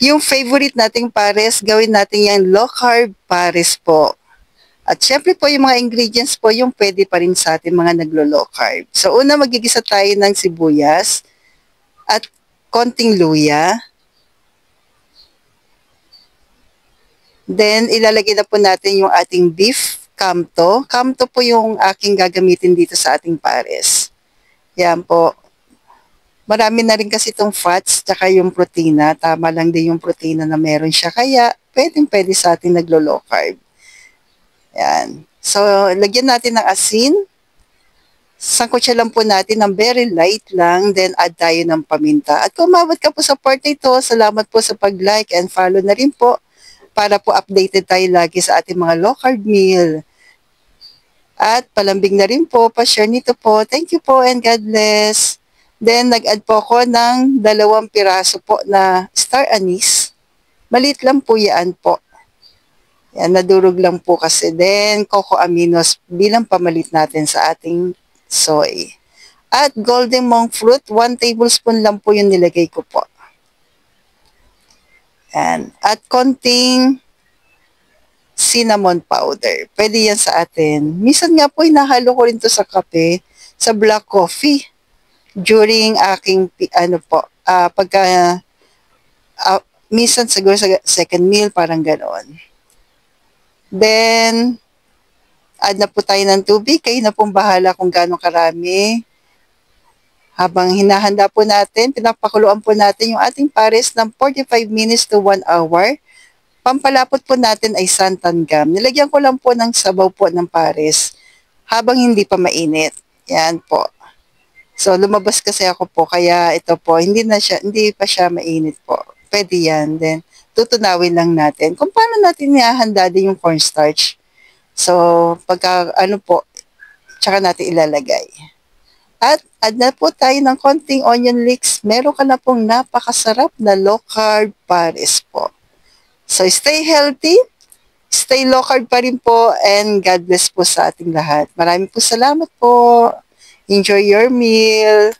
Yung favorite nating pares, gawin natin yung low carb pares po. At syempre po yung mga ingredients po yung pwede pa rin sa ating mga naglo-low carb. So una magigisa tayo ng sibuyas at konting luya. Then ilalagay na po natin yung ating beef kamto. Kamto po yung aking gagamitin dito sa ating pares. Yan po. Marami na rin kasi itong fats tsaka yung protina. Tama lang din yung protina na meron siya. Kaya pwede sa ating naglo-low carb. Yan. So, lagyan natin ng asin. Sangkutsa lang po natin ng very light lang. Then, add tayo ng paminta. At kung umabot ka po sa part na ito, salamat po sa pag-like and follow na rin po para po updated tayo lagi sa ating mga low carb meal. At palambing na rin po, pa-share nito po. Thank you po and God bless. Then, nag-add po ako ng 2 piraso po na star anise. Maliit lang po yan po. Yan, nadurog lang po kasi. Then, coco aminos bilang pamalit natin sa ating soy. At golden monk fruit, 1 tablespoon lang po yung nilagay ko po. Yan. At konting cinnamon powder. Pwede yan sa atin. Minsan nga po, hinahalo ko rin to sa kape, sa black coffee. During aking, pagka, minsan siguro sa second meal, parang ganoon. Then, add na po tayo ng tubig. Kayo na pong bahala kung gaano karami. Habang hinahanda po natin, pinapakuluan po natin yung ating pares ng 45 minutes to 1 hour. Pampalapot po natin ay santan gum. Nilagyan ko lang po ng sabaw po ng pares habang hindi pa mainit. Yan po. So, lumabas kasi ako po, kaya ito po, hindi pa siya mainit po. Pwede yan. Then, tutunawin lang natin kung paano natin nihahanda din yung cornstarch. So, pagka, tsaka natin ilalagay. At, add na po tayo ng konting onion leeks. Meron ka na pong napakasarap na low carb pares po. So, stay healthy, stay low carb pa rin po, and God bless po sa ating lahat. Maraming po salamat po. Enjoy your meal.